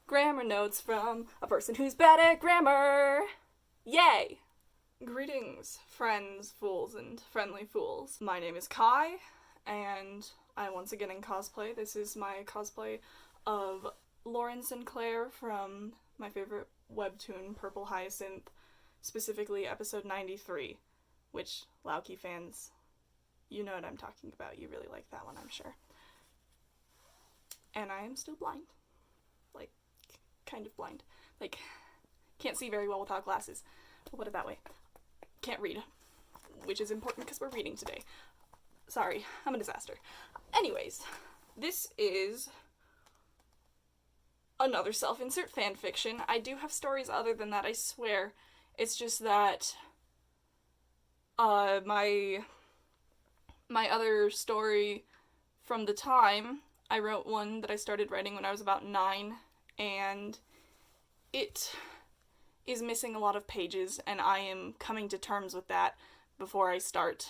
Grammar notes from a person who's bad at grammar. Yay! Greetings, friends, fools, and friendly fools. My name is Kai, and I'm once again in cosplay. This is my cosplay of Lauren Sinclair from my favorite webtoon, Purple Hyacinth, specifically episode 93, which, Lauki fans, you know what I'm talking about. You really like that one, I'm sure. And I am still blind. Like, kind of blind. Like, can't see very well without glasses. We'll put it that way. Can't read, which is important because we're reading today. Sorry, I'm a disaster. Anyways, this is another self-insert fanfiction. I do have stories other than that, I swear. It's just that my other story from the time, I wrote one that I started writing when I was about 9, and it is missing a lot of pages, and I am coming to terms with that before I start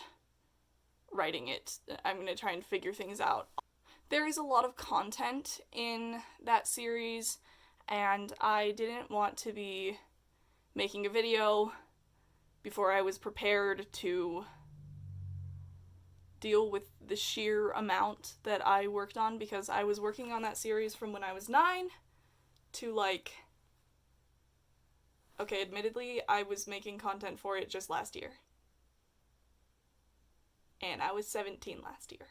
writing it. I'm going to try and figure things out. There is a lot of content in that series, and I didn't want to be making a video before I was prepared to deal with the sheer amount that I worked on, because I was working on that series from when I was 9 to okay, admittedly, I was making content for it just last year. And I was 17 last year.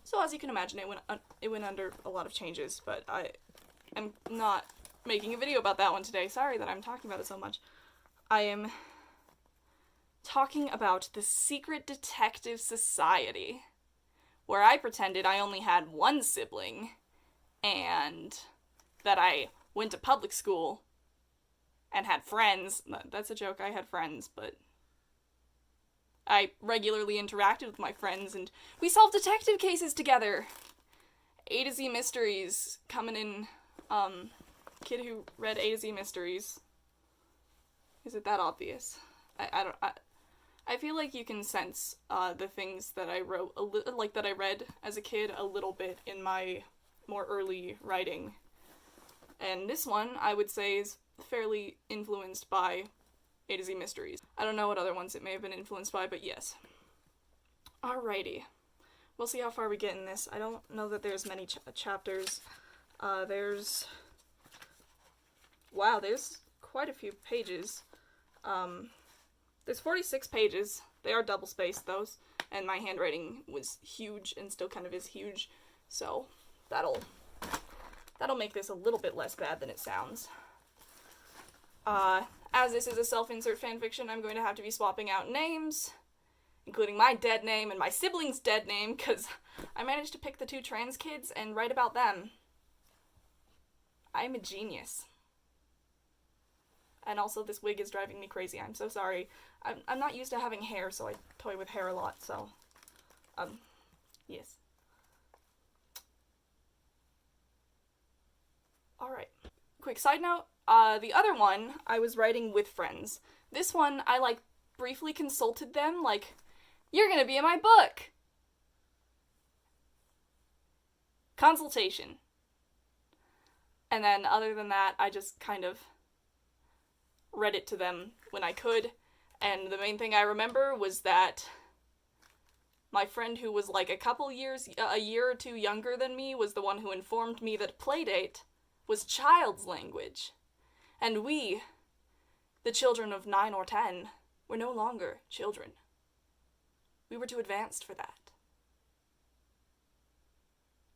So as you can imagine, it went under a lot of changes, but I am not making a video about that one today. Sorry that I'm talking about it so much. I am talking about the Secret Detective Society, where I pretended I only had one sibling, and that I went to public school and had friends. That's a joke, I had friends, but I regularly interacted with my friends, and we solved detective cases together. A to Z Mysteries, coming in, kid who read A to Z Mysteries. Is it that obvious? I feel like you can sense, the things that I wrote, that I read as a kid a little bit in my more early writing. And this one, I would say, is fairly influenced by A to Z Mysteries. I don't know what other ones it may have been influenced by, but yes. Alrighty. We'll see how far we get in this. I don't know that there's many chapters. There's quite a few pages. There's 46 pages. They are double-spaced, those, and my handwriting was huge and still kind of is huge, so that'll make this a little bit less bad than it sounds. As this is a self-insert fanfiction, I'm going to have to be swapping out names, including my dead name and my sibling's dead name, because I managed to pick the 2 trans kids and write about them. I'm a genius. And also, this wig is driving me crazy. I'm so sorry. I'm not used to having hair, so I toy with hair a lot, so, yes. Alright. Quick side note, the other one, I was writing with friends. This one, I, briefly consulted them, you're gonna be in my book! Consultation. And then, other than that, I just kind of read it to them when I could, and the main thing I remember was that my friend who was a year or 2 younger than me was the one who informed me that Playdate was child's language, and we, the children of 9 or 10, were no longer children. We were too advanced for that.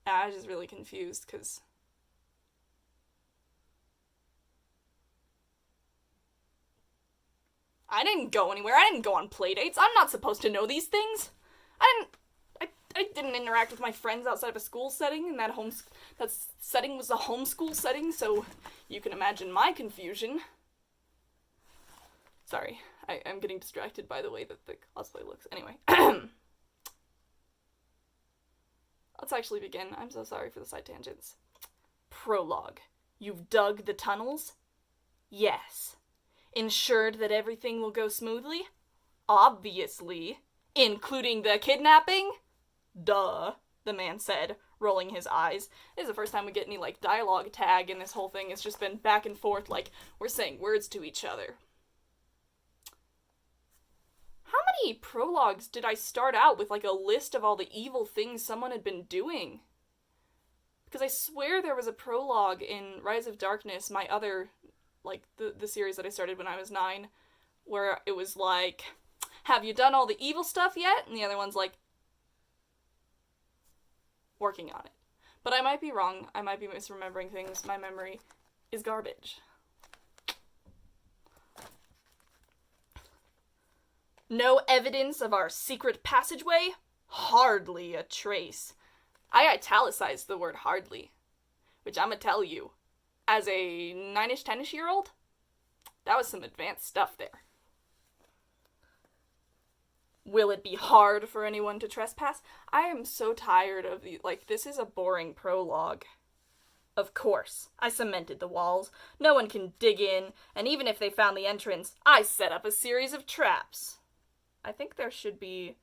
And I was just really confused, because I didn't go anywhere. I didn't go on playdates. I'm not supposed to know these things. I didn't interact with my friends outside of a school setting, and that setting was a homeschool setting, so you can imagine my confusion. Sorry, I'm getting distracted by the way that the cosplay looks. Anyway. Let's actually begin. I'm so sorry for the side tangents. Prologue. You've dug the tunnels? Yes. Ensured that everything will go smoothly? Obviously. Including the kidnapping? Duh, the man said, rolling his eyes. This is the first time we get any, like, dialogue tag in this whole thing. It's just been back and forth, like, we're saying words to each other. How many prologues did I start out with, like, a list of all the evil things someone had been doing? Because I swear there was a prologue in Rise of Darkness, my other, like, the series that I started when I was 9, where it was like, have you done all the evil stuff yet? And the other one's like, working on it. But I might be wrong. I might be misremembering things. My memory is garbage. No evidence of our secret passageway? Hardly a trace. I italicized the word hardly, which I'ma tell you, as a 9-ish, 10-ish year old, that was some advanced stuff there. Will it be hard for anyone to trespass? I am so tired of this is a boring prologue. Of course, I cemented the walls. No one can dig in, and even if they found the entrance, I set up a series of traps. I think there should be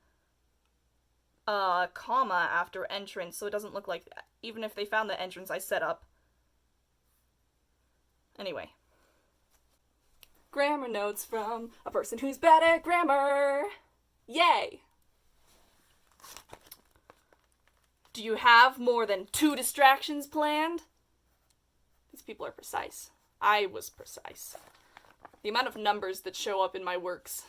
a comma after entrance, so it doesn't look like that. Even if they found the entrance I set up. Anyway. Grammar notes from a person who's bad at grammar. Yay! Do you have more than 2 distractions planned? These people are precise. I was precise. The amount of numbers that show up in my works.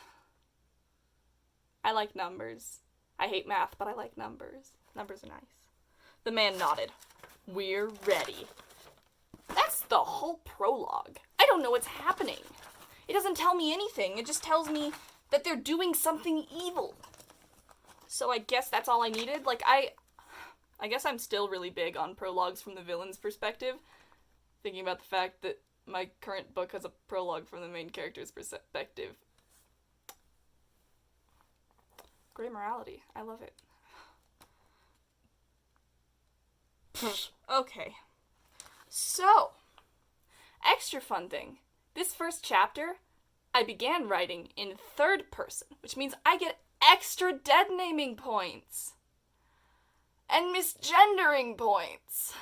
I like numbers. I hate math, but I like numbers. Numbers are nice. The man nodded. We're ready. That's the whole prologue. I don't know what's happening. It doesn't tell me anything. It just tells me that they're doing something evil. So I guess that's all I needed. Like, I guess I'm still really big on prologues from the villain's perspective. Thinking about the fact that my current book has a prologue from the main character's perspective. Great morality. I love it. Okay. So, extra fun thing. This first chapter, I began writing in 3rd person, which means I get extra dead naming points. And misgendering points.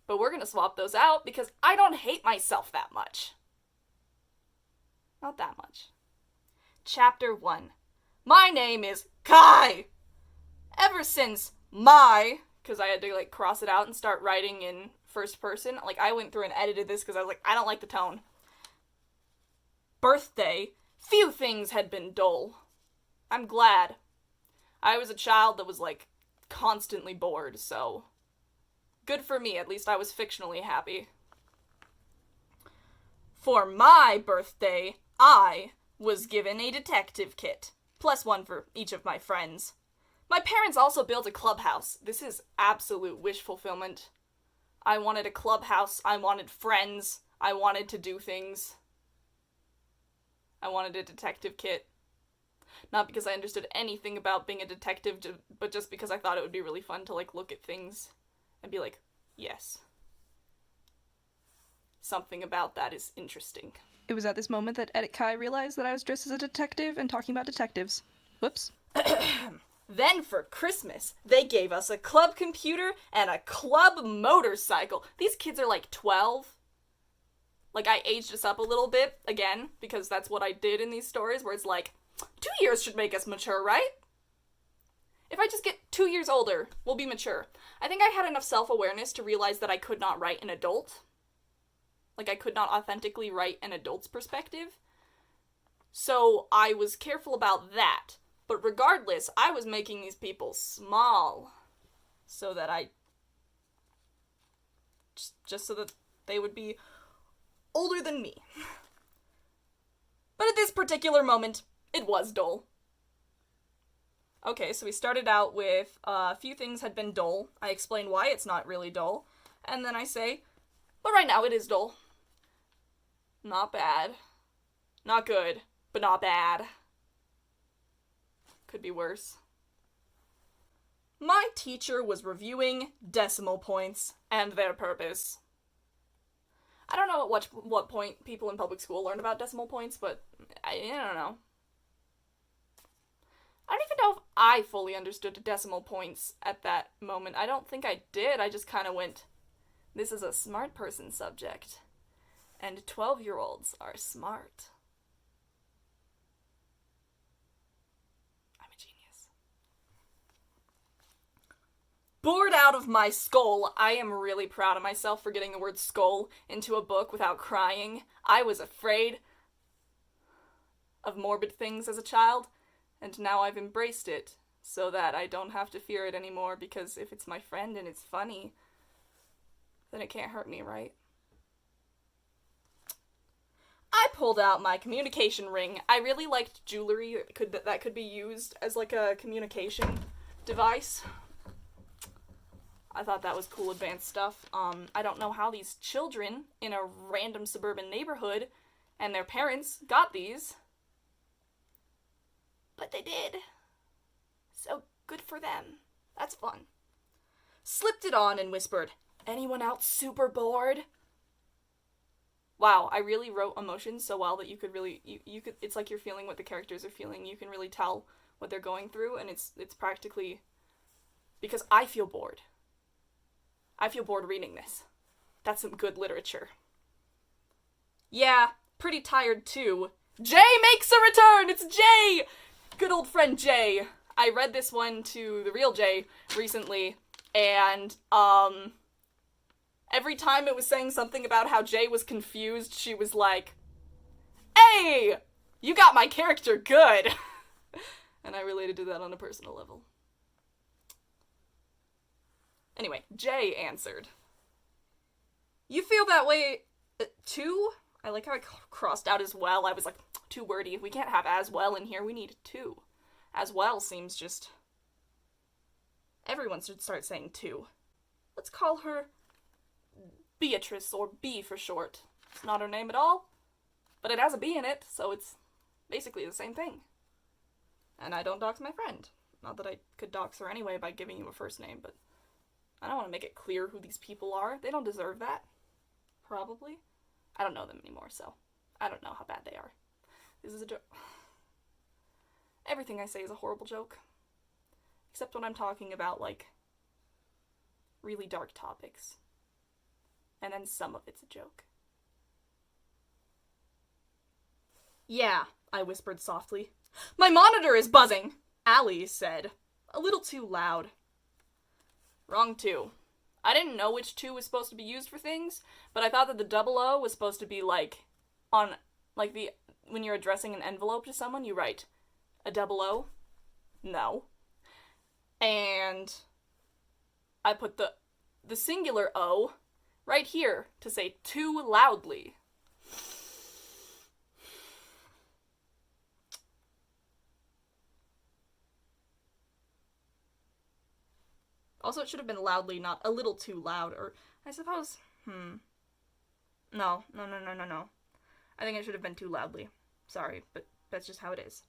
But we're gonna swap those out because I don't hate myself that much. Not that much. Chapter 1. My name is Kai! Ever since because I had to, like, cross it out and start writing in 1st person, like, I went through and edited this because I was like, I don't like the tone. Birthday, few things had been dull. I'm glad. I was a child that was, like, constantly bored, so good for me, at least I was fictionally happy. For my birthday, I was given a detective kit, +1 for each of my friends. My parents also built a clubhouse. This is absolute wish fulfillment. I wanted a clubhouse, I wanted friends, I wanted to do things. I wanted a detective kit. Not because I understood anything about being a detective, but just because I thought it would be really fun to, like, look at things and be like, yes. Something about that is interesting. It was at this moment that Edit Kai realized that I was dressed as a detective and talking about detectives. Whoops. Then for Christmas, they gave us a club computer and a club motorcycle. These kids are like 12. Like, I aged us up a little bit, again, because that's what I did in these stories, where it's like, 2 years should make us mature, right? If I just get 2 years older, we'll be mature. I think I had enough self-awareness to realize that I could not write an adult. Like, I could not authentically write an adult's perspective. So I was careful about that. But regardless, I was making these people small. So that just so that they would be older than me. But at this particular moment, it was dull. Okay, so we started out with a few things had been dull. I explain why it's not really dull. And then I say, but right now it is dull. Not bad. Not good, but not bad. Could be worse. My teacher was reviewing decimal points and their purpose. I don't know at what point people in public school learned about decimal points, but I don't know. I don't even know if I fully understood decimal points at that moment. I don't think I did. I just kind of went, this is a smart person subject. And 12-year-olds are smart. I'm a genius. Bored out of my skull. I am really proud of myself for getting the word skull into a book without crying. I was afraid of morbid things as a child, and now I've embraced it so that I don't have to fear it anymore, because if it's my friend and it's funny, then it can't hurt me, right? I pulled out my communication ring. I really liked jewelry that could be used as like a communication device. I thought that was cool advanced stuff. I don't know how these children in a random suburban neighborhood and their parents got these, but they did. So good for them. That's fun. Slipped it on and whispered, "Anyone else super bored?" Wow, I really wrote emotions so well that you could really, you could, it's like you're feeling what the characters are feeling. You can really tell what they're going through, and it's practically, because I feel bored. I feel bored reading this. That's some good literature. Yeah, pretty tired too. Jay makes a return! It's Jay! Good old friend Jay. I read this one to the real Jay recently, and, every time it was saying something about how Jay was confused, she was like, "Hey! You got my character good!" And I related to that on a personal level. Anyway, Jay answered, "You feel that way, too?" I like how I crossed out as well. I was like, too wordy. We can't have as well in here. We need two. As well seems just... Everyone should start saying two. Let's call her Beatrice, or B for short. It's not her name at all, but it has a B in it, so it's basically the same thing. And I don't dox my friend. Not that I could dox her anyway by giving you a first name, but I don't want to make it clear who these people are. They don't deserve that. Probably. I don't know them anymore, so I don't know how bad they are. This is a joke. Everything I say is a horrible joke. Except when I'm talking about, like, really dark topics. And then some of it's a joke. "Yeah," I whispered softly. "My monitor is buzzing," Allie said. A little too loud. Wrong two. I didn't know which two was supposed to be used for things, but I thought that the double O was supposed to be like, on, like when you're addressing an envelope to someone, you write a double O. No. And I put the singular O right here to say too loudly. Also, it should have been loudly, not a little too loud, or I suppose, No. I think it should have been too loudly. Sorry, but that's just how it is.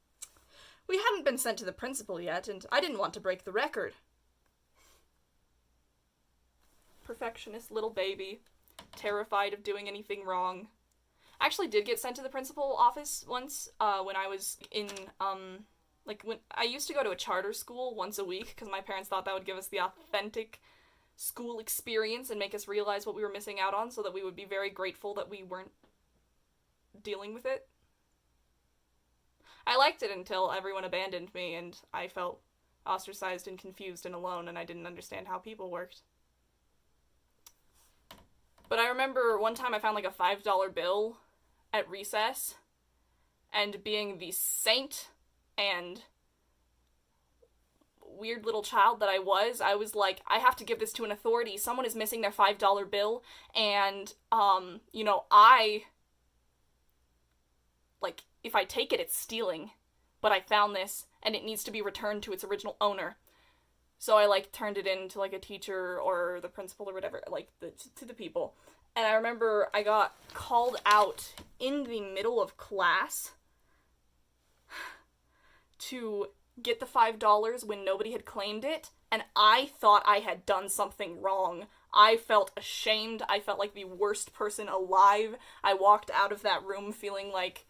We hadn't been sent to the principal yet, and I didn't want to break the record. Perfectionist little baby, terrified of doing anything wrong. I actually did get sent to the principal office once, when I was in, when I used to go to a charter school once a week, because my parents thought that would give us the authentic school experience and make us realize what we were missing out on, so that we would be very grateful that we weren't dealing with it. I liked it until everyone abandoned me, and I felt ostracized and confused and alone, and I didn't understand how people worked. But I remember one time I found like a $5 bill at recess, and being the saint and weird little child that I was like, I have to give this to an authority. Someone is missing their $5 bill, and, if I take it, it's stealing. But I found this, and it needs to be returned to its original owner. So I, turned it in to, a teacher or the principal or whatever, to the people. And I remember I got called out in the middle of class to get the $5 when nobody had claimed it, and I thought I had done something wrong. I felt ashamed. I felt like the worst person alive. I walked out of that room feeling like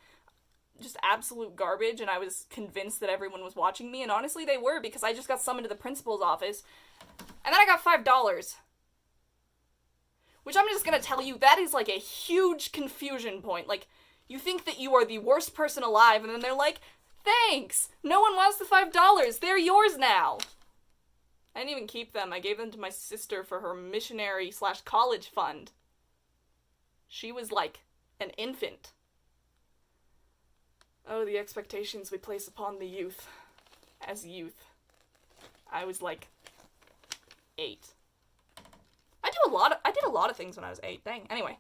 just absolute garbage, and I was convinced that everyone was watching me, and honestly they were, because I just got summoned to the principal's office, and then I got $5. Which I'm just gonna tell you, that is like a huge confusion point. Like, you think that you are the worst person alive, and then they're like, thanks! No one wants the $5! They're yours now! I didn't even keep them. I gave them to my sister for her missionary/college fund. She was like an infant. Oh, the expectations we place upon the youth. As youth. I was like 8. I did a lot of things when I was 8. Dang. Anyway.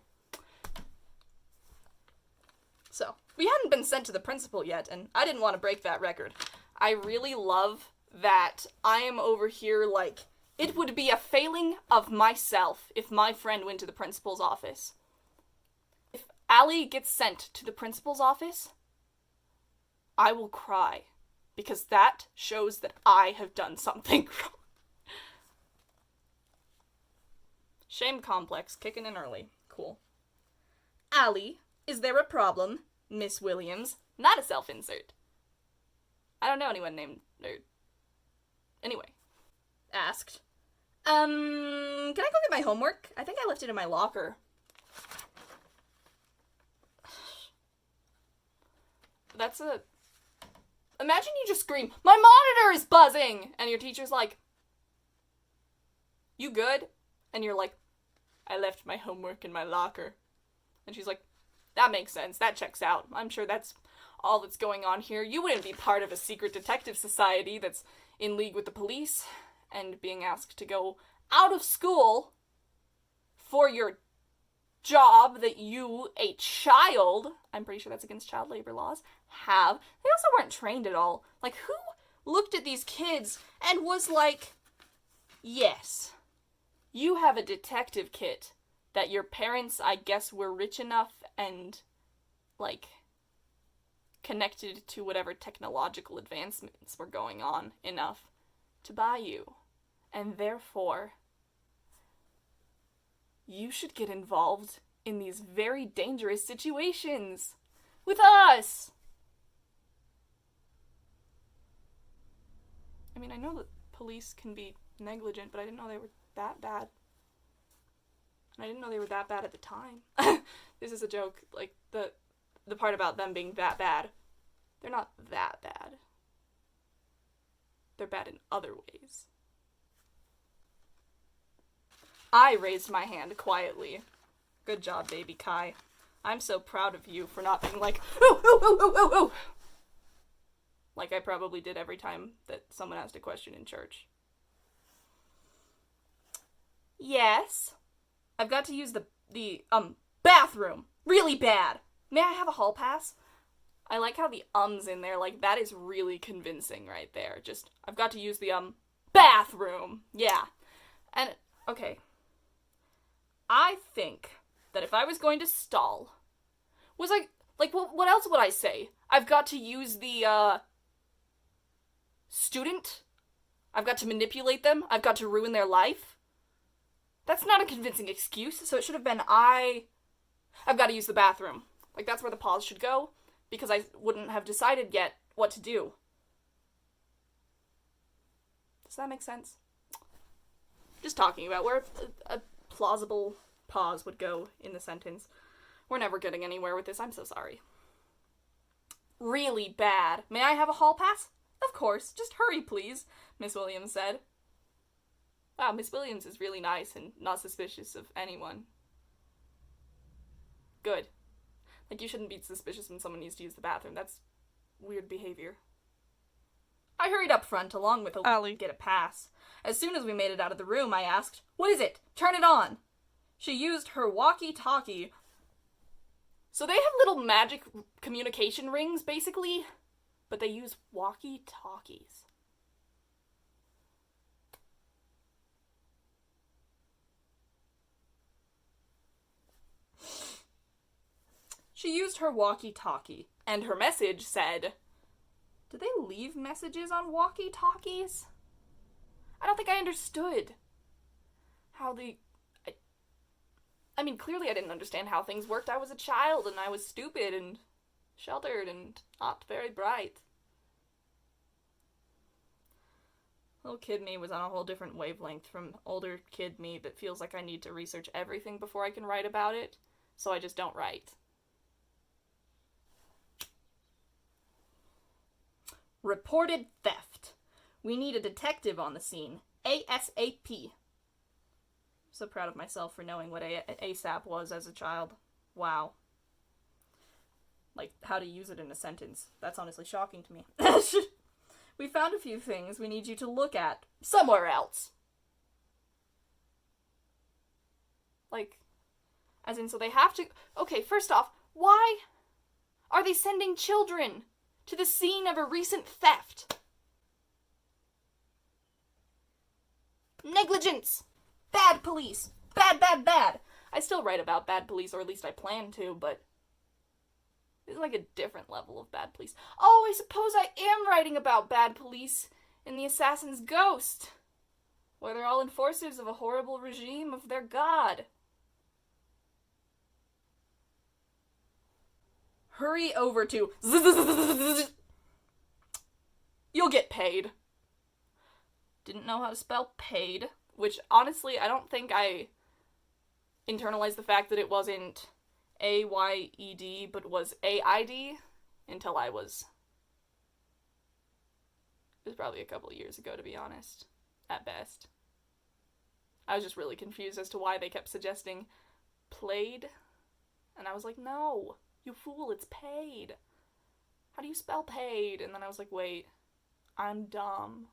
So, we hadn't been sent to the principal yet, and I didn't want to break that record. I really love that I am over here like, it would be a failing of myself if my friend went to the principal's office. If Allie gets sent to the principal's office, I will cry, because that shows that I have done something wrong. Shame complex, kicking in early. Cool. Allie, is there a problem? Miss Williams, not a self-insert. I don't know anyone named... Anyway. Asked. Can I go get my homework? I think I left it in my locker. That's a... Imagine you just scream, my monitor is buzzing! And your teacher's like, you good? And you're like, I left my homework in my locker. And she's like, that makes sense. That checks out. I'm sure that's all that's going on here. You wouldn't be part of a secret detective society that's in league with the police and being asked to go out of school for your job that you, a child, I'm pretty sure that's against child labor laws, have. They also weren't trained at all. Like, who looked at these kids and was like, yes, you have a detective kit that your parents, I guess, were rich enough and, like, connected to whatever technological advancements were going on enough to buy you. And therefore, you should get involved in these very dangerous situations with us. I mean, I know that police can be negligent, but I didn't know they were that bad. And I didn't know they were that bad at the time. This is a joke. Like, the part about them being that bad. They're not that bad. They're bad in other ways. I raised my hand quietly. Good job, baby Kai. I'm so proud of you for not being like, oh, oh, oh, oh, oh, oh. Like I probably did every time that someone asked a question in church. Yes. I've got to use the bathroom. Really bad. May I have a hall pass? I like how the um's in there. Like, that is really convincing right there. Just, I've got to use the, bathroom. Yeah. And, okay. I think that if I was going to stall, was what else would I say? I've got to use the, student? I've got to manipulate them? I've got to ruin their life? That's not a convincing excuse, so it should have been I've got to use the bathroom. Like, that's where the pause should go, because I wouldn't have decided yet what to do. Does that make sense? Just talking about where a plausible pause would go in the sentence. We're never getting anywhere with this, I'm so sorry. Really bad. May I have a hall pass? Of course, just hurry please, Miss Williams said. Wow, Miss Williams is really nice and not suspicious of anyone. Good. Like, you shouldn't be suspicious when someone needs to use the bathroom. That's weird behavior. I hurried up front along with Allie. Get a pass. As soon as we made it out of the room, I asked, "What is it? Turn it on." She used her walkie-talkie. So they have little magic communication rings, basically, but they use walkie-talkies. She used her walkie-talkie, and her message said, "Do they leave messages on walkie-talkies?" I don't think I understood how I mean, clearly I didn't understand how things worked. I was a child, and I was stupid, and sheltered and not very bright. Little kid me was on a whole different wavelength from older kid me that feels like I need to research everything before I can write about it, so I just don't write. Reported theft. We need a detective on the scene. ASAP. So proud of myself for knowing what ASAP was as a child. Wow. Like, how to use it in a sentence. That's honestly shocking to me. We found a few things we need you to look at somewhere else. Like, as in, so they have to... Okay, first off, why are they sending children to the scene of a recent theft? Negligence! Bad police! Bad, bad, bad! I still write about bad police, or at least I plan to, but... It's like a different level of bad police. Oh, I suppose I am writing about bad police in The Assassin's Ghost, where they're all enforcers of a horrible regime of their god. Hurry over to... You'll get paid. Didn't know how to spell paid, which honestly, I don't think I internalized the fact that it wasn't AYED, but was AID until it was probably a couple of years ago, to be honest, at best. I was just really confused as to why they kept suggesting played, and I was like, no, you fool, it's paid. How do you spell paid? And then I was like, wait, I'm dumb.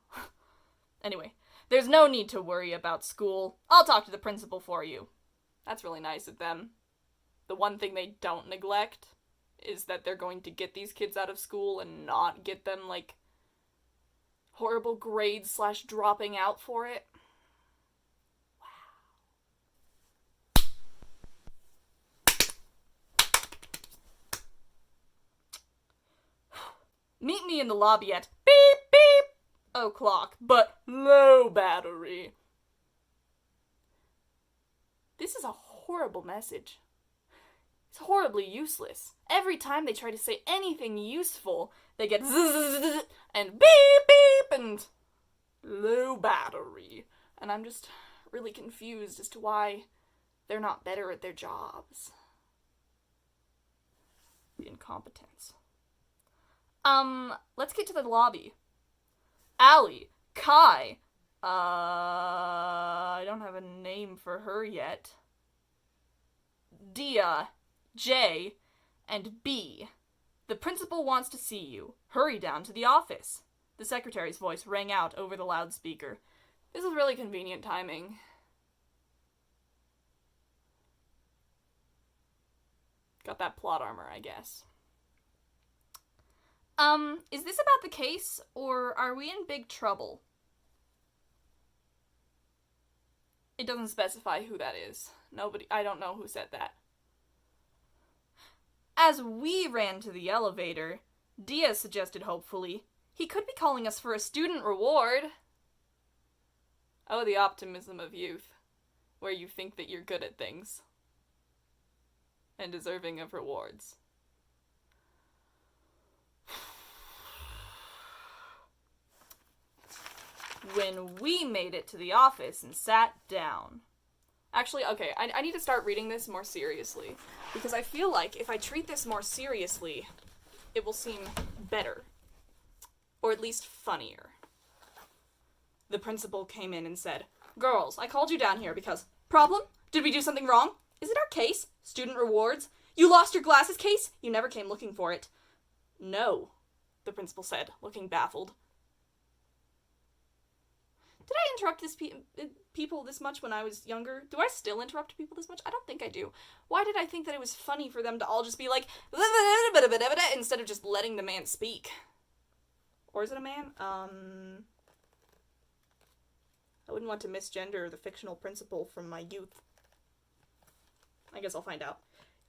Anyway, there's no need to worry about school. I'll talk to the principal for you. That's really nice of them. The one thing they don't neglect is that they're going to get these kids out of school and not get them, like, horrible grades / dropping out for it. Wow. Meet me in the lobby at beep beep o'clock, but low battery. This is a horrible message. It's horribly useless. Every time they try to say anything useful, they get zzz and beep beep and low battery. And I'm just really confused as to why they're not better at their jobs. The incompetence. Let's get to the lobby. Allie, Kai, I don't have a name for her yet. Dia, J, and B. The principal wants to see you. Hurry down to the office. The secretary's voice rang out over the loudspeaker. This is really convenient timing. Got that plot armor, I guess. Is this about the case, or are we in big trouble? It doesn't specify who that is. I don't know who said that. As we ran to the elevator, Dia suggested hopefully, he could be calling us for a student reward. Oh, the optimism of youth, where you think that you're good at things and deserving of rewards. When we made it to the office and sat down. Actually, okay, I need to start reading this more seriously, because I feel like if I treat this more seriously, it will seem better. Or at least funnier. The principal came in and said, "Girls, I called you down here because... Problem? Did we do something wrong? Is it our case? Student rewards? You lost your glasses case? You never came looking for it." "No," the principal said, looking baffled. Did I interrupt people this much when I was younger? Do I still interrupt people this much? I don't think I do. Why did I think that it was funny for them to all just be like, instead of just letting the man speak? Or is it a man? I wouldn't want to misgender the fictional principal from my youth. I guess I'll find out.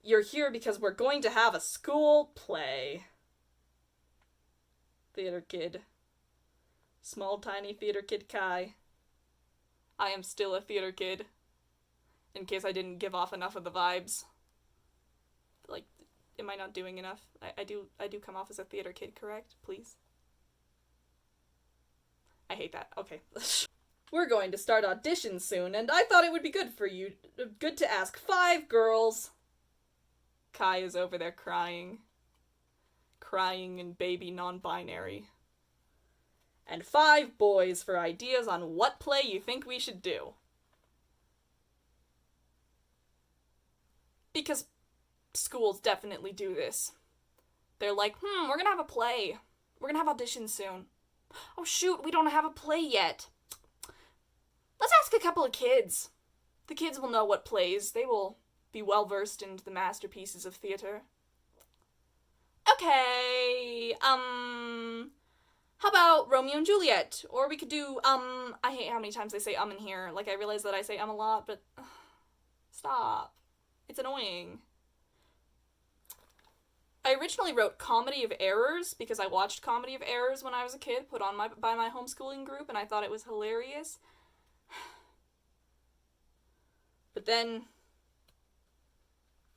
You're here because we're going to have a school play. Theater kid. Small, tiny theater kid Kai. I am still a theater kid. In case I didn't give off enough of the vibes. Like, am I not doing enough? I do come off as a theater kid, correct? Please. I hate that. Okay. We're going to start auditions soon, and I thought it would be good to ask 5 girls. Kai is over there crying in baby non-binary. And 5 boys for ideas on what play you think we should do. Because schools definitely do this. They're like, we're gonna have a play. We're gonna have auditions soon. Oh shoot, we don't have a play yet. Let's ask a couple of kids. The kids will know what plays. They will be well versed in the masterpieces of theater. Okay, how about Romeo and Juliet? Or we could do, I hate how many times I say in here. Like, I realize that I say a lot, but stop. It's annoying. I originally wrote Comedy of Errors because I watched Comedy of Errors when I was a kid, put on by my homeschooling group, and I thought it was hilarious. But then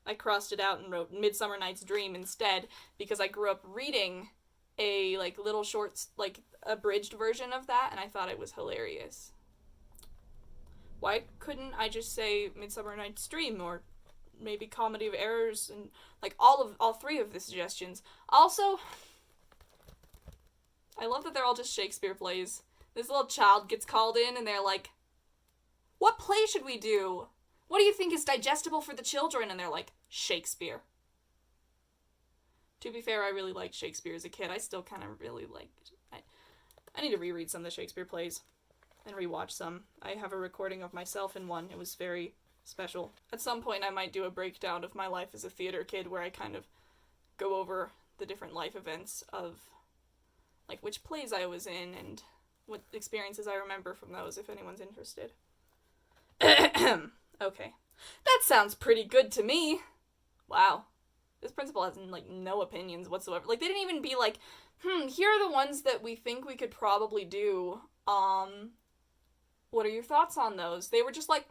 I crossed it out and wrote Midsummer Night's Dream instead because I grew up reading a little shorts, abridged version of that, and I thought it was hilarious. Why couldn't I just say Midsummer Night's Dream or maybe Comedy of Errors and all 3 of the suggestions? Also, I love that they're all just Shakespeare plays. This little child gets called in and they're like, what play should we do? What do you think is digestible for the children? And they're like, Shakespeare. To be fair, I really liked Shakespeare as a kid. I still kind of really liked it. I need to reread some of the Shakespeare plays and rewatch some. I have a recording of myself in one. It was very special. At some point, I might do a breakdown of my life as a theater kid where I kind of go over the different life events of, which plays I was in and what experiences I remember from those, if anyone's interested. Okay. That sounds pretty good to me. Wow. This principal has, no opinions whatsoever. They didn't even be like, here are the ones that we think we could probably do. What are your thoughts on those? They were just like,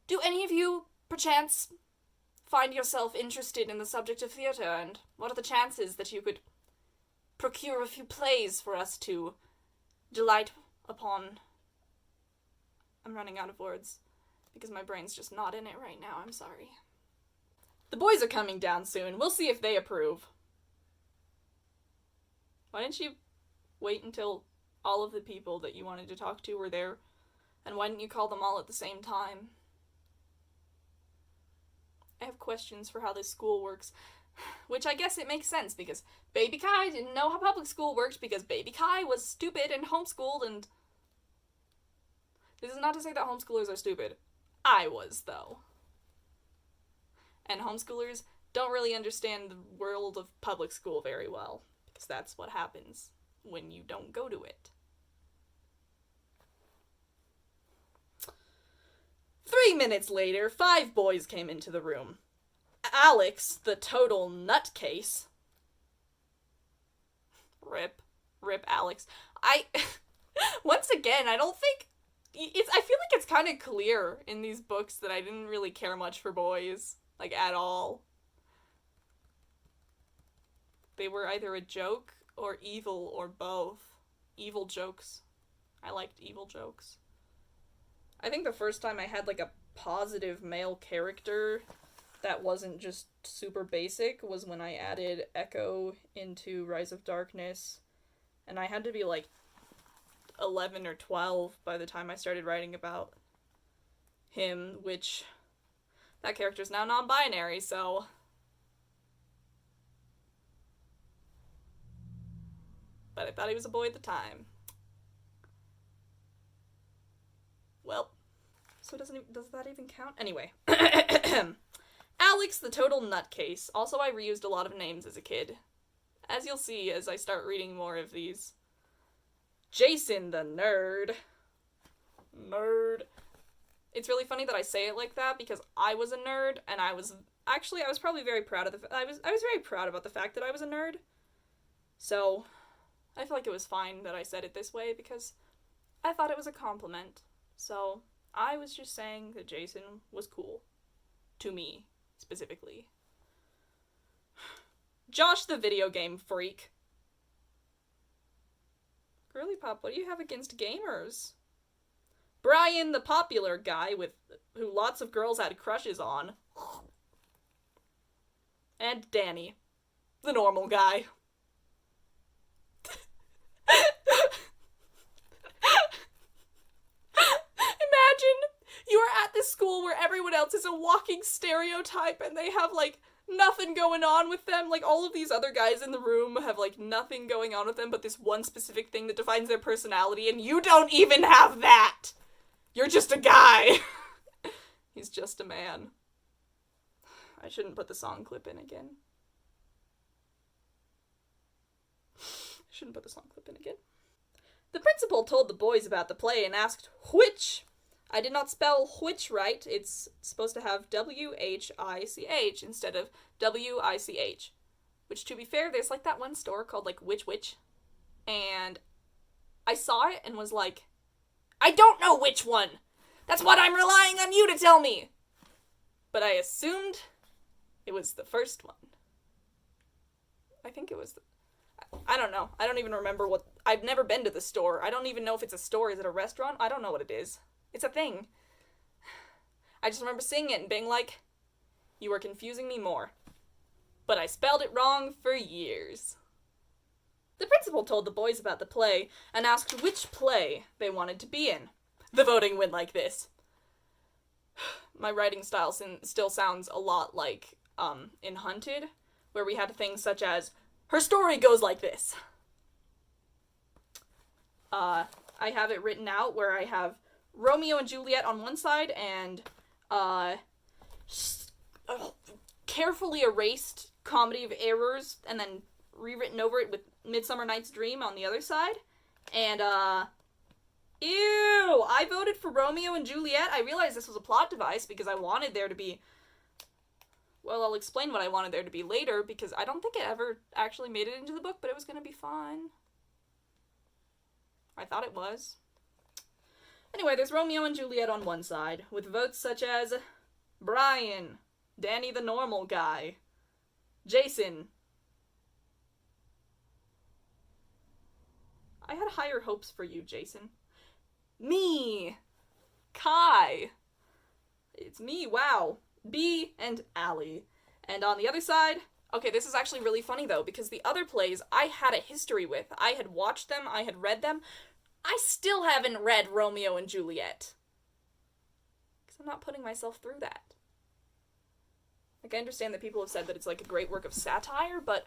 do any of you, perchance, find yourself interested in the subject of theater, and what are the chances that you could procure a few plays for us to delight upon? I'm running out of words, because my brain's just not in it right now, I'm sorry. The boys are coming down soon. We'll see if they approve. Why didn't you wait until all of the people that you wanted to talk to were there? And why didn't you call them all at the same time? I have questions for how this school works. Which I guess it makes sense, because Baby Kai didn't know how public school worked because Baby Kai was stupid and homeschooled, and this is not to say that homeschoolers are stupid. I was, though. And homeschoolers don't really understand the world of public school very well, because that's what happens when you don't go to it. 3 minutes later, 5 boys came into the room. Alex, the total nutcase. Rip Alex. Once again, I don't think I feel like it's kind of clear in these books that I didn't really care much for boys, at all. They were either a joke or evil or both. Evil jokes. I liked evil jokes. I think the first time I had, a positive male character that wasn't just super basic was when I added Echo into Rise of Darkness, and I had to be, 11 or 12 by the time I started writing about him, which that character's now non-binary, so but I thought he was a boy at the time. Well, so does that even count? Anyway. Alex, the total nutcase. Also, I reused a lot of names as a kid, as you'll see as I start reading more of these. Jason, the nerd. It's really funny that I say it like that because I was a nerd, and I was probably very proud of I was very proud about the fact that I was a nerd. So, I feel like it was fine that I said it this way because I thought it was a compliment. So, I was just saying that Jason was cool. To me, specifically. Josh the video game freak. Girly Pop, what do you have against gamers? Brian the popular guy who lots of girls had crushes on. And Danny, the normal guy. Imagine you are at this school where everyone else is a walking stereotype and they have, like, nothing going on with them. Like, all of these other guys in the room have, like, nothing going on with them but this one specific thing that defines their personality, and you don't even have that! You're just a guy! He's just a man. I shouldn't put the song clip in again. The principal told the boys about the play and asked which. I did not spell which right. It's supposed to have W-H-I-C-H instead of W-I-C-H. Which, to be fair, there's like that one store called like Which. And I saw it and was like, I don't know which one! That's what I'm relying on you to tell me! But I assumed it was the first one. I think it was I don't know. I don't even remember what... I've never been to the store. I don't even know if it's a store. Is it a restaurant? I don't know what it is. It's a thing. I just remember seeing it and being like, you are confusing me more. But I spelled it wrong for years. The principal told the boys about the play and asked which play they wanted to be in. The voting went like this. My writing style still sounds a lot like in Hunted, where we had things such as, her story goes like this. I have it written out where I have Romeo and Juliet on one side and carefully erased Comedy of Errors and then rewritten over it with Midsummer Night's Dream on the other side. And, ew! I voted for Romeo and Juliet. I realized this was a plot device because I wanted there to be... Well, I'll explain what I wanted there to be later, because I don't think it ever actually made it into the book, but it was gonna be fun. I thought it was. Anyway, there's Romeo and Juliet on one side, with votes such as Brian, Danny the normal guy, Jason. I had higher hopes for you, Jason. Me! Kai! It's me, wow. B and Allie. And on the other side, okay, this is actually really funny though, because the other plays I had a history with. I had watched them, I had read them. I still haven't read Romeo and Juliet. Because I'm not putting myself through that. Like, I understand that people have said that it's like a great work of satire, but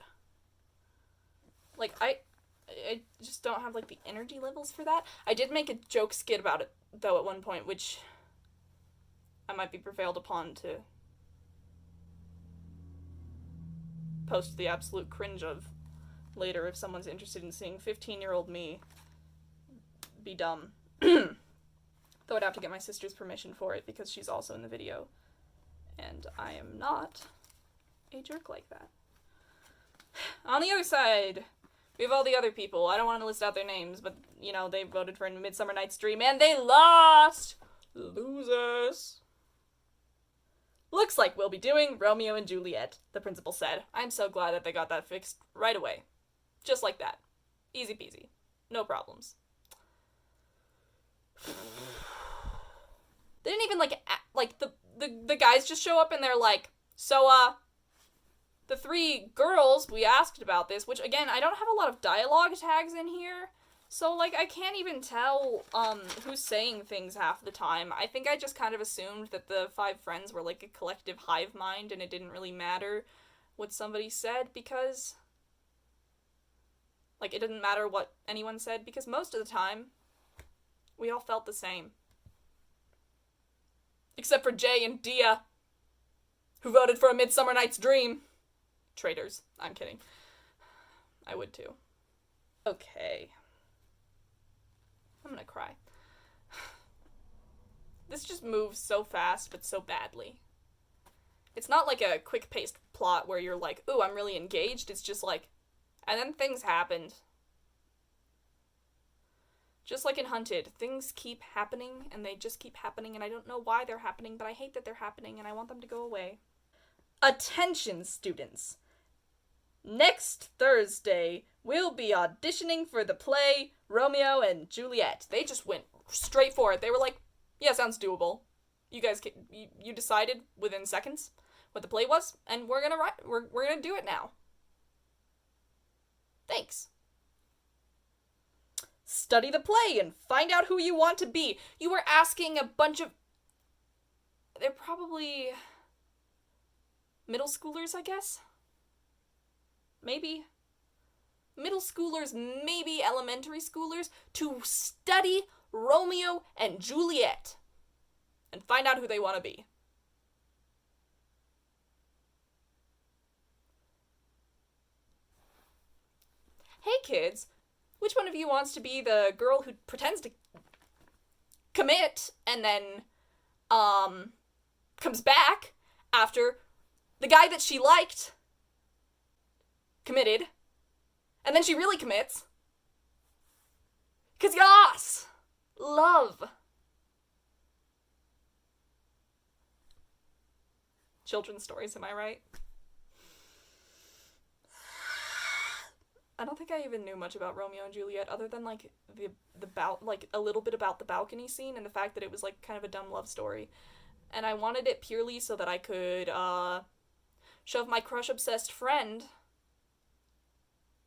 like, I just don't have like the energy levels for that. I did make a joke skit about it though at one point, which I might be prevailed upon to post the absolute cringe of later if someone's interested in seeing 15-year-old me be dumb. Though I'd have to get my sister's permission for it because she's also in the video. And I am not a jerk like that. On the other side, we have all the other people. I don't want to list out their names, but, you know, they voted for Midsummer Night's Dream and they lost! Losers. Looks like we'll be doing Romeo and Juliet, the principal said. I'm so glad that they got that fixed right away. Just like that. Easy peasy. No problems. They didn't even, the guys just show up and they're like, so, the three girls, we asked about this, which, again, I don't have a lot of dialogue tags in here, so, like, I can't even tell, who's saying things half the time. I think I just kind of assumed that the 5 friends were, like, a collective hive mind, and it didn't really matter what somebody said, because, like, it didn't matter what anyone said, because most of the time, we all felt the same. Except for Jay and Dia, who voted for A Midsummer Night's Dream. Traitors. I'm kidding. I would too. Okay. I'm gonna cry. This just moves so fast, but so badly. It's not like a quick-paced plot where you're like, ooh, I'm really engaged. It's just like, and then things happened. Just like in Hunted, things keep happening, and they just keep happening, and I don't know why they're happening, but I hate that they're happening, and I want them to go away. Attention, students. Next Thursday, we'll be auditioning for the play Romeo and Juliet. They just went straight for it. They were like, yeah, sounds doable. You guys, you decided within seconds what the play was, and we're gonna do it now. Thanks. Study the play and find out who you want to be. You were asking a bunch of... They're probably... middle schoolers, I guess? Maybe. Middle schoolers, maybe elementary schoolers, to study Romeo and Juliet. And find out who they want to be. Hey kids, which one of you wants to be the girl who pretends to commit and then, comes back after the guy that she liked committed, and then she really commits? 'Cause yas! Love. Children's stories, am I right? I don't think I even knew much about Romeo and Juliet other than like a little bit about the balcony scene and the fact that it was like kind of a dumb love story. And I wanted it purely so that I could shove my crush obsessed friend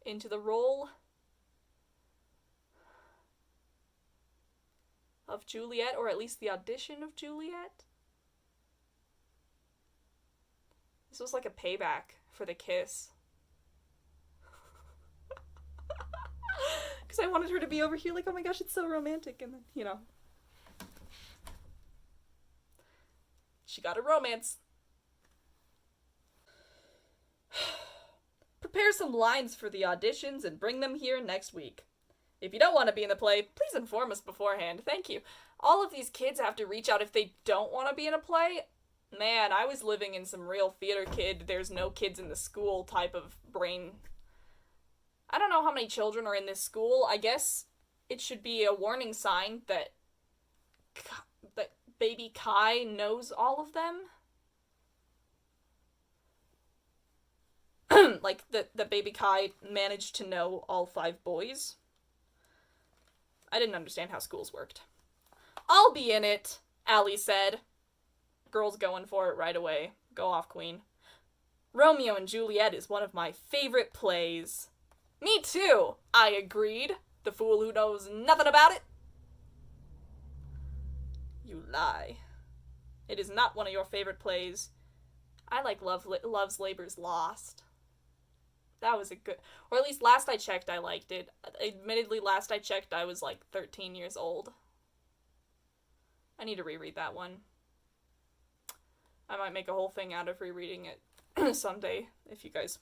into the role of Juliet, or at least the audition of Juliet. This was like a payback for the kiss. Because I wanted her to be over here like, oh my gosh, it's so romantic, and then, you know. She got a romance. Prepare some lines for the auditions and bring them here next week. If you don't want to be in the play, please inform us beforehand. Thank you. All of these kids have to reach out if they don't want to be in a play. Man, I was living in some real theater kid, there's no kids in the school type of brain. I don't know how many children are in this school. I guess it should be a warning sign that baby Kai knows all of them. Like, that baby Kai managed to know all 5 boys. I didn't understand how schools worked. I'll be in it, Allie said. Girl's going for it right away. Go off, queen. Romeo and Juliet is one of my favorite plays. Me too, I agreed. The fool who knows nothing about it. You lie. It is not one of your favorite plays. I like Love's Labor's Lost. That was a good... Or at least last I checked, I liked it. Admittedly, last I checked, I was like 13 years old. I need to reread that one. I might make a whole thing out of rereading it someday, if you guys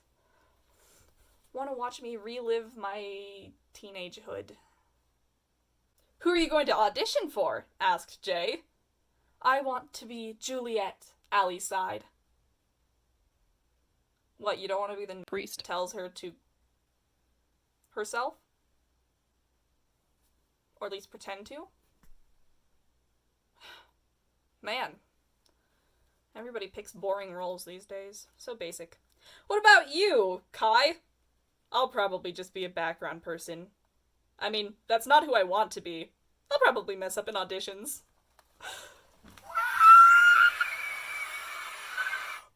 want to watch me relive my teenagehood. Who are you going to audition for? Asked Jay. I want to be Juliet, Allie sighed. What, you don't want to be the priest? Tells her to herself? Or at least pretend to? Man. Everybody picks boring roles these days. So basic. What about you, Kai? I'll probably just be a background person. I mean, that's not who I want to be. I'll probably mess up in auditions.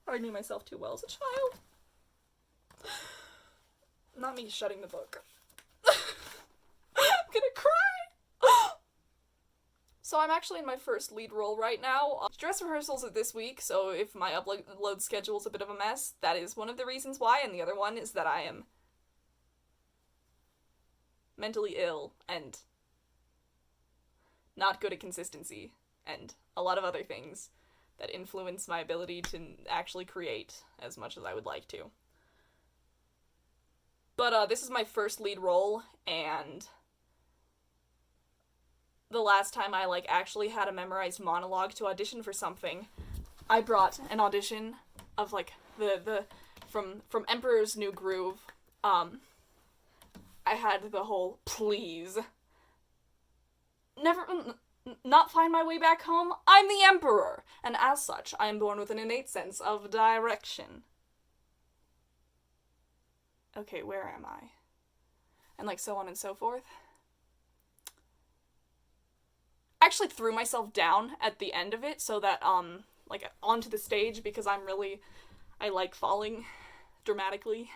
I knew myself too well as a child. Not me shutting the book. I'm gonna cry! So I'm actually in my first lead role right now. Dress rehearsals are this week, so if my upload schedule's a bit of a mess, that is one of the reasons why, and the other one is that I am mentally ill and not good at consistency, and a lot of other things that influence my ability to actually create as much as I would like to. But this is my first lead role, and the last time I actually had a memorized monologue to audition for something, I brought an audition of from Emperor's New Groove. I had the whole please not find my way back home. I'm the Emperor, and as such, I am born with an innate sense of direction. okay, where am I? And like so on and so forth. I actually threw myself down at the end of it so that, like onto the stage because I like falling dramatically.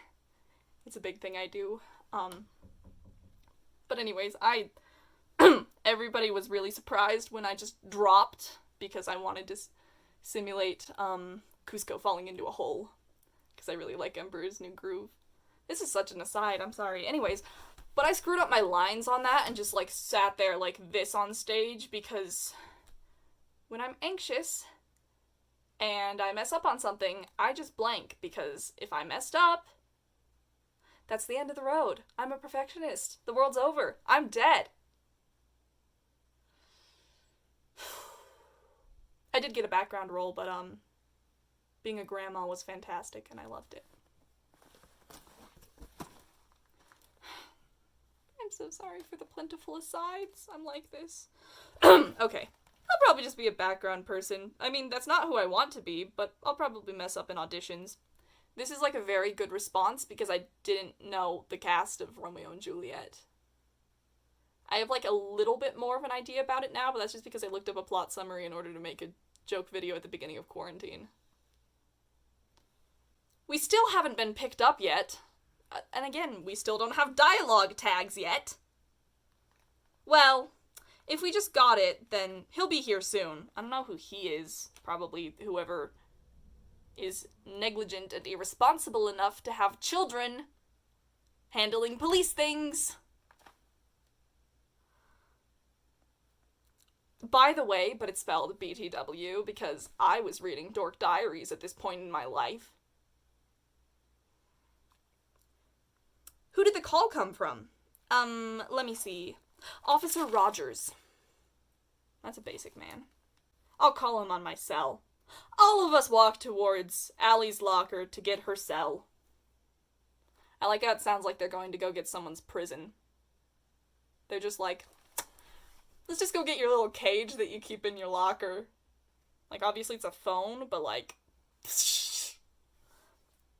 It's a big thing I do. But anyways, everybody was really surprised when I just dropped because I wanted to simulate, Cusco falling into a hole. Because I really like Emperor's New Groove. This is such an aside, I'm sorry. Anyways, but I screwed up my lines on that and just, like, sat there like this on stage because when I'm anxious and I mess up on something, I just blank because if I messed up, that's the end of the road. I'm a perfectionist. The world's over. I'm dead. I did get a background role, but, being a grandma was fantastic and I loved it. I'm so sorry for the plentiful asides. I'm like this. Okay. I'll probably just be a background person. I mean, that's not who I want to be, but I'll probably mess up in auditions. This is like a very good response because I didn't know the cast of Romeo and Juliet. I have like a little bit more of an idea about it now, but that's just because I looked up a plot summary in order to make a joke video at the beginning of quarantine. We still haven't been picked up yet. And again, we still don't have dialogue tags yet. Well, if we just got it, then he'll be here soon. I don't know who he is. Probably whoever is negligent and irresponsible enough to have children handling police things. By the way, but it's spelled BTW because I was reading Dork Diaries at this point in my life. Who did the call come from? Let me see. Officer Rogers. That's a basic man. I'll call him on my cell. All of us walk towards Allie's locker to get her cell. I like how it sounds like they're going to go get someone's prison. They're just like, let's just go get your little cage that you keep in your locker. Like, obviously it's a phone, but like...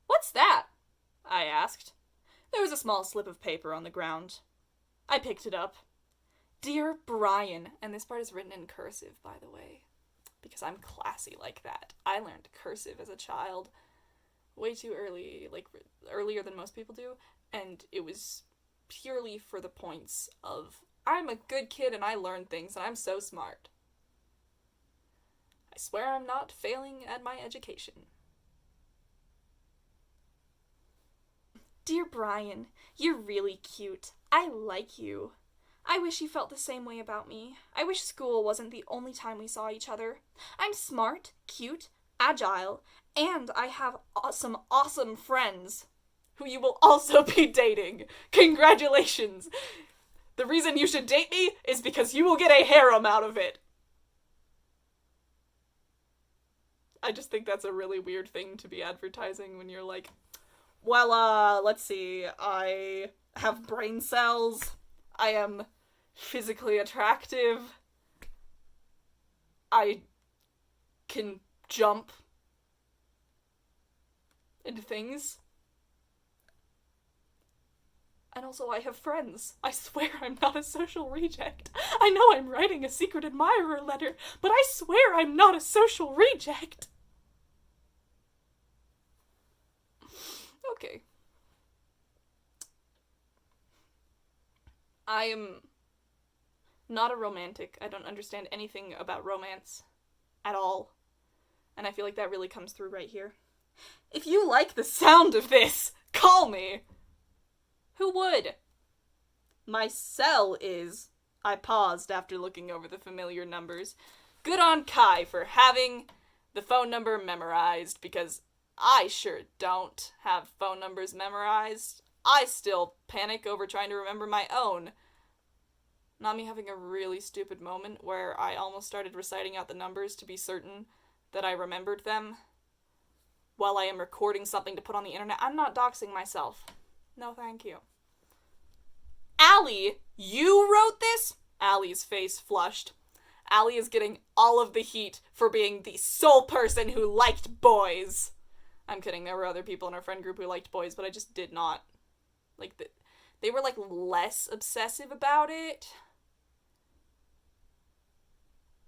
What's that? I asked. There was a small slip of paper on the ground. I picked it up. Dear Brian, and this part is written in cursive, by the way, because I'm classy like that. I learned cursive as a child way too early, like earlier than most people do, and it was purely for the points of, I'm a good kid and I learn things and I'm so smart. I swear I'm not failing at my education. Dear Brian, you're really cute. I like you. I wish you felt the same way about me. I wish school wasn't the only time we saw each other. I'm smart, cute, agile, and I have some awesome friends who you will also be dating. Congratulations! The reason you should date me is because you will get a harem out of it. I just think that's a really weird thing to be advertising when you're like, well, let's see, I have brain cells, I am physically attractive, I can jump into things, and also I have friends. I swear I'm not a social reject. I know I'm writing a secret admirer letter, but I swear I'm not a social reject. Okay. I am not a romantic. I don't understand anything about romance at all. And I feel like that really comes through right here. If you like the sound of this, call me. Who would? My cell is... I paused after looking over the familiar numbers. Good on Kai for having the phone number memorized, because I sure don't have phone numbers memorized. I still panic over trying to remember my own. Not me having a really stupid moment where I almost started reciting out the numbers to be certain that I remembered them while I am recording something to put on the internet. I'm not doxing myself. No, thank you. Allie, you wrote this? Allie's face flushed. Allie is getting all of the heat for being the sole person who liked boys. I'm kidding, there were other people in our friend group who liked boys, but I just did not Like, they were, like, less obsessive about it.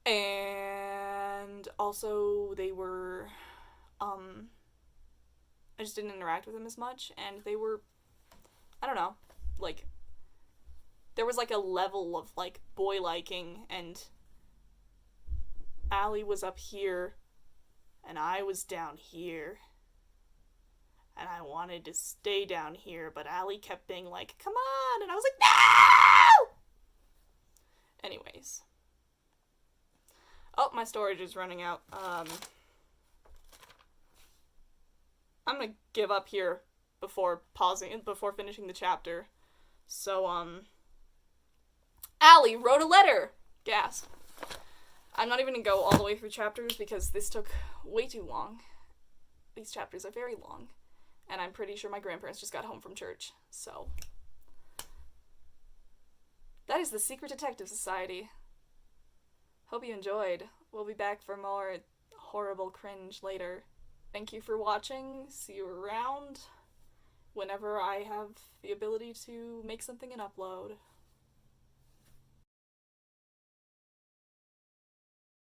And also, they were, I just didn't interact with them as much, and they were, I don't know, like, there was, like, a level of, like, boy liking, and Allie was up here, and I was down here. And I wanted to stay down here, but Allie kept being like, come on! And I was like, no! Anyways. Oh, my storage is running out. I'm gonna give up here before finishing the chapter. So, Allie wrote a letter! Gasp. I'm not even gonna go all the way through chapters because this took way too long. These chapters are very long. And I'm pretty sure my grandparents just got home from church, so. That is the Secret Detective Society. Hope you enjoyed. We'll be back for more horrible cringe later. Thank you for watching. See you around whenever I have the ability to make something and upload.